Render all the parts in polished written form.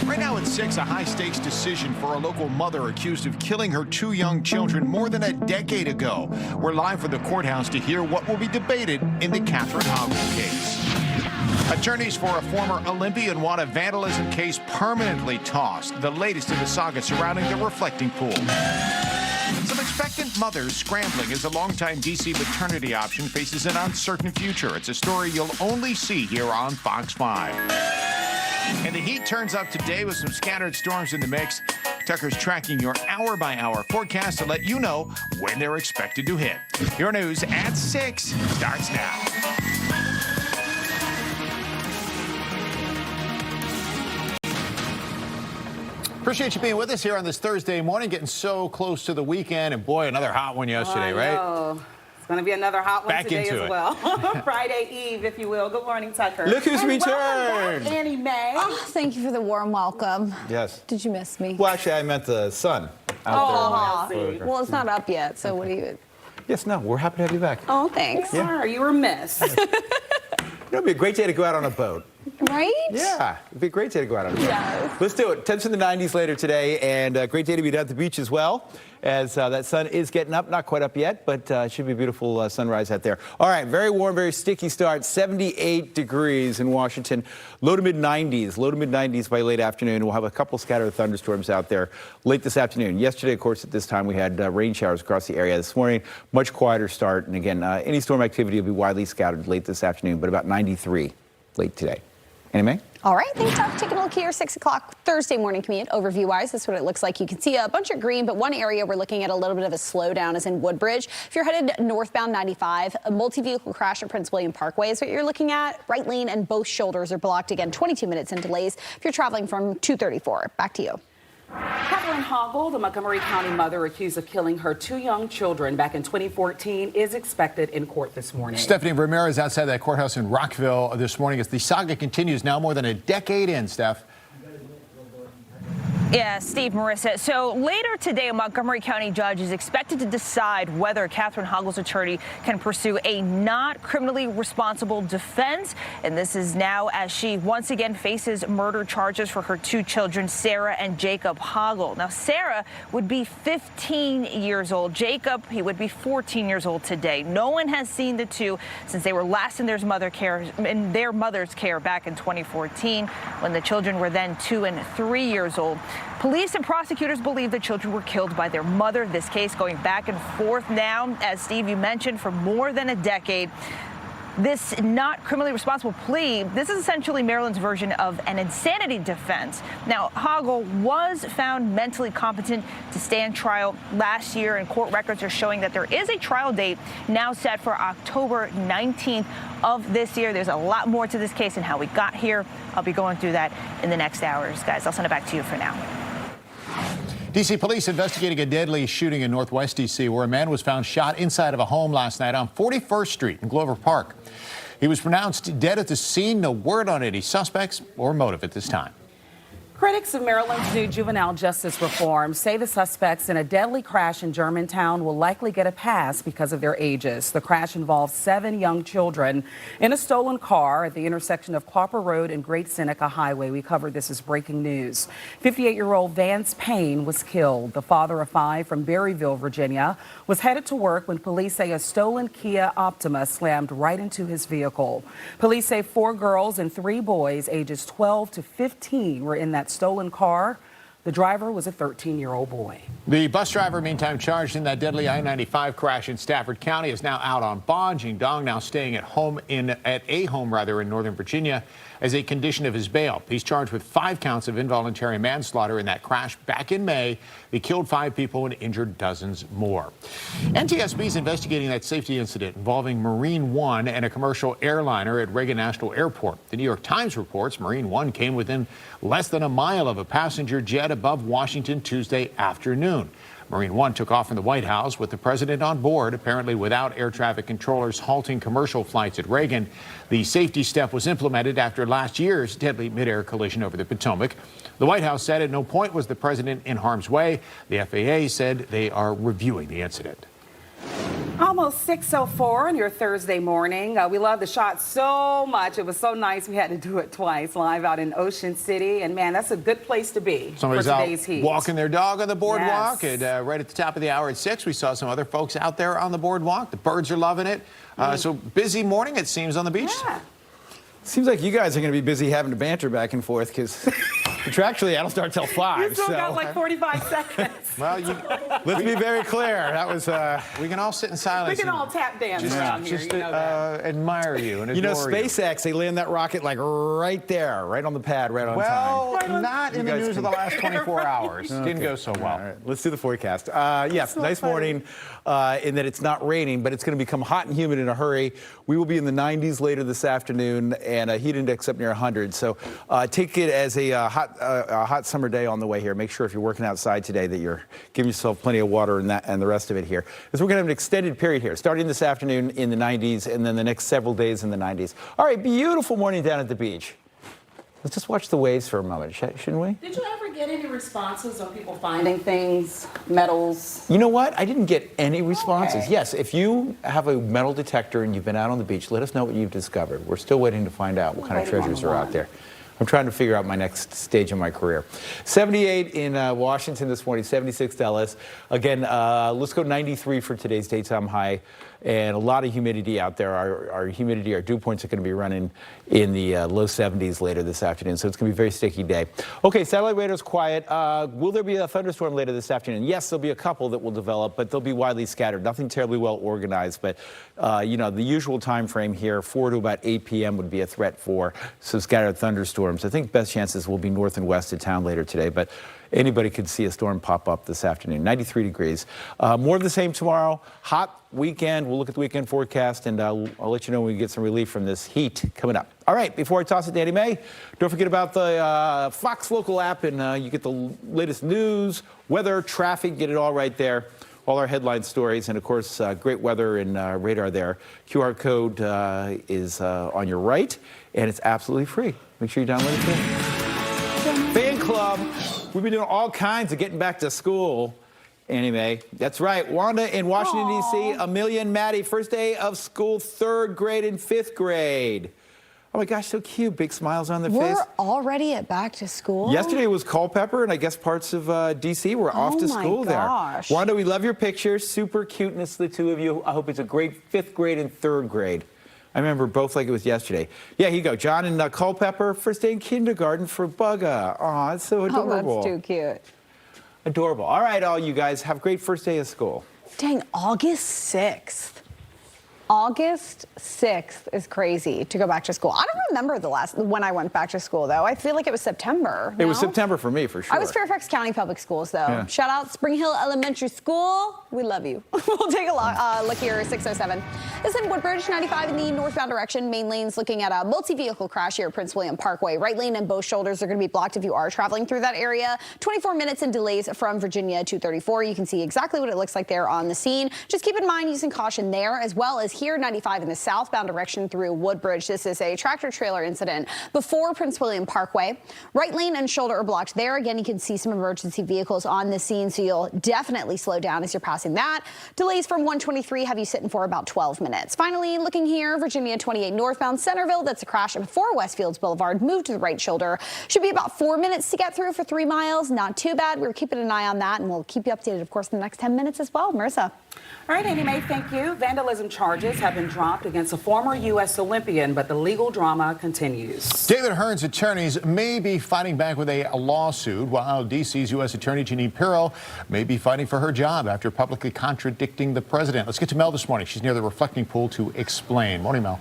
Right now at 6, a high-stakes decision for a local mother accused of killing her 2 young children more than a decade ago. We're live from the courthouse to hear what will be debated in the Katherine Hoggle case. Attorneys for a former Olympian want a vandalism case permanently tossed, the latest in the saga surrounding the reflecting pool. Some expectant mothers scrambling as a longtime D.C. maternity option faces an uncertain future. It's a story you'll only see here on Fox 5. And the heat turns up today with some scattered storms in the mix. Tucker's tracking your hour-by-hour forecast to let you know when they're expected to hit. Your news at 6 starts now. Appreciate you being with us here on this Thursday morning, getting so close to the weekend. And boy, another hot one yesterday, right? It's going to be another hot one Back today into as it. well. Friday Eve, if you will. Good morning, Tucker. Look who's returned. Welcome back, Annie Mae. Oh, thank you for the warm welcome. Yes. Did you miss me? Well, actually, I meant the sun out there. Well, it's not up yet, so what do you... Yes, no, we're happy to have you back. Oh, thanks. Yeah. You were missed. It'll be a great day to go out on a boat. Right? Yeah, it'd be a great day to go out on a boat. Yes. Let's do it. Temps in the 90s later today, and a great day to be down at the beach as well, as that sun is getting up. Not quite up yet, but it should be a beautiful sunrise out there. All right, very warm, very sticky start. 78 degrees in Washington. Low to mid-90s by late afternoon. We'll have a couple scattered thunderstorms out there late this afternoon. Yesterday, of course, at this time, we had rain showers across the area. This morning, much quieter start. And again, any storm activity will be widely scattered late this afternoon, but about 93 late today. Annie Mae? All right, thanks, Tuck. Taking a look here, 6 o'clock Thursday morning commute. Overview-wise, that's what it looks like. You can see a bunch of green, but one area we're looking at a little bit of a slowdown is in Woodbridge. If you're headed northbound 95, a multi-vehicle crash at Prince William Parkway is what you're looking at. Right lane and both shoulders are blocked. Again, 22 minutes in delays if you're traveling from 234. Back to you. Katherine Hoggle, the Montgomery County mother accused of killing her 2 young children back in 2014, is expected in court this morning. Stephanie Ramirez outside that courthouse in Rockville this morning as the saga continues now more than a decade in, Steph. Yeah, Steve, Marissa. So later today, a Montgomery County judge is expected to decide whether Katherine Hoggle's attorney can pursue a not criminally responsible defense. And this is now as she once again faces murder charges for her 2 children, Sarah and Jacob Hoggle. Now, Sarah would be 15 years old. Jacob, he would be 14 years old today. No one has seen the 2 since they were last in their mother's care back in 2014, when the children were then 2 and 3 years old. Police and prosecutors believe the children were killed by their mother. This case going back and forth now, as Steve, you mentioned, for more than a decade. This not criminally responsible plea, this is essentially Maryland's version of an insanity defense. Now, Hoggle was found mentally competent to stand trial last year, and court records are showing that there is a trial date now set for October 19th of this year. There's a lot more to this case and how we got here. I'll be going through that in the next hours. Guys, I'll send it back to you for now. D.C. police investigating a deadly shooting in Northwest D.C. where a man was found shot inside of a home last night on 41st Street in Glover Park. He was pronounced dead at the scene. No word on any suspects or motive at this time. Critics of Maryland's new juvenile justice reform say the suspects in a deadly crash in Germantown will likely get a pass because of their ages. The crash involved 7 young children in a stolen car at the intersection of Clapper Road and Great Seneca Highway. We covered this as breaking news. 58-year-old Vance Payne was killed. The father of 5 from Berryville, Virginia, was headed to work when police say a stolen Kia Optima slammed right into his vehicle. Police say 4 girls and 3 boys ages 12 to 15 were in that stolen car. The driver was a 13-year-old boy. The bus driver, meantime, charged in that deadly I-95 crash in Stafford County, is now out on bond. Jing Dong now staying at a home in Northern Virginia as a condition of his bail. He's charged with 5 counts of involuntary manslaughter in that crash back in May. They killed 5 people and injured dozens more. NTSB is investigating that safety incident involving Marine One and a commercial airliner at Reagan National Airport. The New York Times reports Marine One came within less than a mile of a passenger jet above Washington Tuesday afternoon. Marine One took off from the White House with the president on board, apparently without air traffic controllers halting commercial flights at Reagan. The safety step was implemented after last year's deadly midair collision over the Potomac. The White House said at no point was the president in harm's way. The FAA said they are reviewing the incident. Almost 6:04 on your Thursday morning. We love the shot so much. It was so nice. We had to do it twice live out in Ocean City. And man, that's a good place to be Somebody's for out today's heat. walking their dog on the boardwalk. Yes. And right at the top of the hour at 6, we saw some other folks out there on the boardwalk. The birds are loving it. So busy morning, it seems, on the beach. Yeah. Seems like you guys are going to be busy having to banter back and forth because contractually I don't start till 5. You still so got like 45 seconds. Well, let's be very clear. That was we can all sit in silence. We can all tap dance around here. Just You know that. admire you and you know, adore SpaceX, they land that rocket like right there, right on the pad, right on time. Well, not in the guys news of the last 24 hours. Didn't go so well. All right, let's do the forecast. Yes, so nice funny. morning in that it's not raining, but it's going to become hot and humid in a hurry. We will be in the 90s later this afternoon and a heat index up near 100. So take it as a hot summer day on the way here. Make sure if you're working outside today that you're giving yourself plenty of water and the rest of it here. Because we're going to have an extended period here, starting this afternoon in the 90s and then the next several days in the 90s. All right, beautiful morning down at the beach. Let's just watch the waves for a moment, shouldn't we? Did you ever get any responses on people finding things, metals? You know what? I didn't get any responses. Okay. Yes, if you have a metal detector and you've been out on the beach, let us know what you've discovered. We're still waiting to find out what kind of Waiting on treasures the are out line. there. I'm trying to figure out my next stage of my career. 78 in Washington this morning, 76 Dallas. Again, let's go 93 for today's daytime high. And a lot of humidity out there. Our humidity, our dew points are going to be running in the low 70s later this afternoon. So it's going to be a very sticky day. Okay, satellite radar's quiet. Will there be a thunderstorm later this afternoon? Yes, there'll be a couple that will develop, but they'll be widely scattered. Nothing terribly well organized. But, you know, the usual time frame here, 4 to about 8 p.m. would be a threat for some scattered thunderstorms. I think best chances will be north and west of town later today. But anybody could see a storm pop up this afternoon. 93 degrees. More of the same tomorrow. Hot weekend. We'll look at the weekend forecast, and I'll let you know when we get some relief from this heat coming up. All right, before I toss it to Annie Mae, don't forget about the Fox Local app, and you get the latest news, weather, traffic, get it all right there. All our headline stories, and of course, great weather and radar there. QR code is on your right, and it's absolutely free. Make sure you download it too. Fan club. We've been doing all kinds of getting back to school. Anyway, that's right. Wanda in Washington, D.C., Amelia and Maddie, first day of school, 3rd grade and 5th grade. Oh my gosh, so cute. Big smiles on their face. We're already at back to school. Yesterday was Culpeper, and I guess parts of D.C. were off to school gosh. there. Wanda, we love your picture. Super cuteness, the two of you. I hope it's a great 5th grade and 3rd grade. I remember both like it was yesterday. Yeah, here you go. John and Culpeper, first day in kindergarten for Bugga. Aw, it's so adorable. Oh, that's too cute. Adorable. All right, all you guys, have a great first day of school. Dang, August 6th. August 6th is crazy to go back to school. I don't remember when I went back to school, though. I feel like it was September. It was no? September for me, for sure. I was Fairfax County Public Schools, though. Yeah. Shout out Spring Hill Elementary School. We love you. We'll take a look here, 6:07. This is in Woodbridge, 95 in the northbound direction. Main lane's looking at a multi-vehicle crash here at Prince William Parkway. Right lane and both shoulders are going to be blocked if you are traveling through that area. 24 minutes in delays from Virginia 234. You can see exactly what it looks like there on the scene. Just keep in mind using caution there, as well as here 95 in the southbound direction through Woodbridge. This is a tractor trailer incident before Prince William Parkway. Right lane and shoulder are blocked there. Again, you can see some emergency vehicles on the scene, so you'll definitely slow down as you're passing that. Delays from 123 have you sitting for about 12 minutes. Finally, looking here, Virginia 28 northbound Centerville. That's a crash before Westfields Boulevard. Move to the right shoulder. Should be about 4 minutes to get through for 3 miles. Not too bad. We're keeping an eye on that, and we'll keep you updated, of course, in the next 10 minutes as well. Marissa. All right, Annie Mae, thank you. Vandalism charges have been dropped against a former U.S. Olympian, but the legal drama continues. David Hearn's attorneys may be fighting back with a lawsuit, while D.C.'s U.S. Attorney Jeanine Pirro may be fighting for her job after publicly contradicting the president. Let's get to Mel this morning. She's near the reflecting pool to explain. Morning, Mel.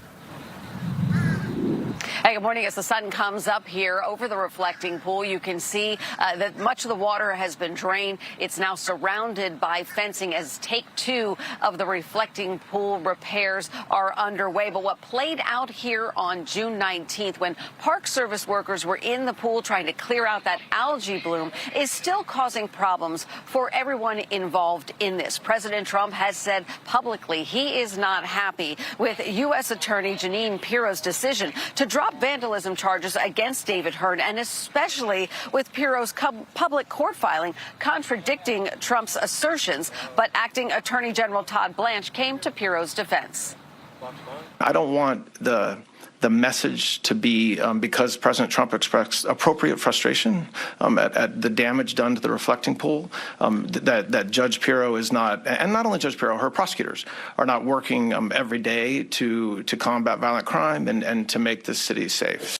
Hey, good morning. As the sun comes up here over the reflecting pool, you can see that much of the water has been drained. It's now surrounded by fencing as take 2 of the reflecting pool repairs are underway. But what played out here on June 19th, when Park Service workers were in the pool trying to clear out that algae bloom, is still causing problems for everyone involved in this. President Trump has said publicly he is not happy with U.S. Attorney Jeanine Pirro's decision to drop brought vandalism charges against David Hearn, and especially with Piro's public court filing contradicting Trump's assertions. But acting Attorney General Todd Blanche came to Piro's defense. I don't want the message to be because President Trump expressed appropriate frustration at the damage done to the reflecting pool, that Judge Piro is not, and not only Judge Piro, her prosecutors are not working every day to combat violent crime and to make this city safe.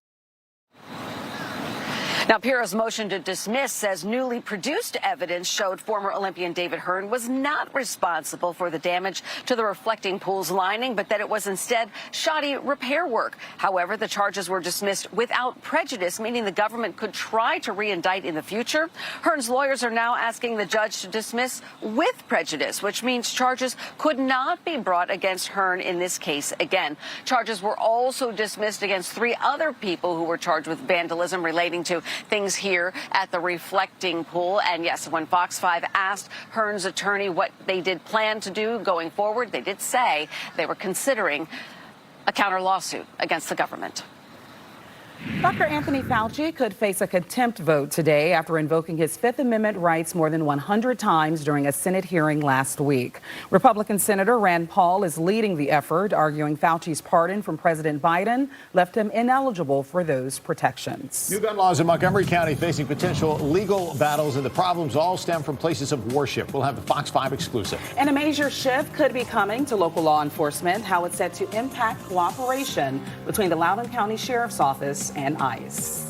Now, Piro's motion to dismiss says newly produced evidence showed former Olympian David Hearn was not responsible for the damage to the reflecting pool's lining, but that it was instead shoddy repair work. However, the charges were dismissed without prejudice, meaning the government could try to re-indict in the future. Hearn's lawyers are now asking the judge to dismiss with prejudice, which means charges could not be brought against Hearn in this case again. Charges were also dismissed against 3 other people who were charged with vandalism relating to things here at the reflecting pool. And yes, when Fox 5 asked Hearn's attorney what they did plan to do going forward, they did say they were considering a counter lawsuit against the government. Dr. Anthony Fauci could face a contempt vote today after invoking his Fifth Amendment rights more than 100 times during a Senate hearing last week. Republican Senator Rand Paul is leading the effort, arguing Fauci's pardon from President Biden left him ineligible for those protections. New gun laws in Montgomery County facing potential legal battles, and the problems all stem from places of worship. We'll have the Fox 5 exclusive. And a major shift could be coming to local law enforcement, how it's set to impact cooperation between the Loudoun County Sheriff's Office and ICE.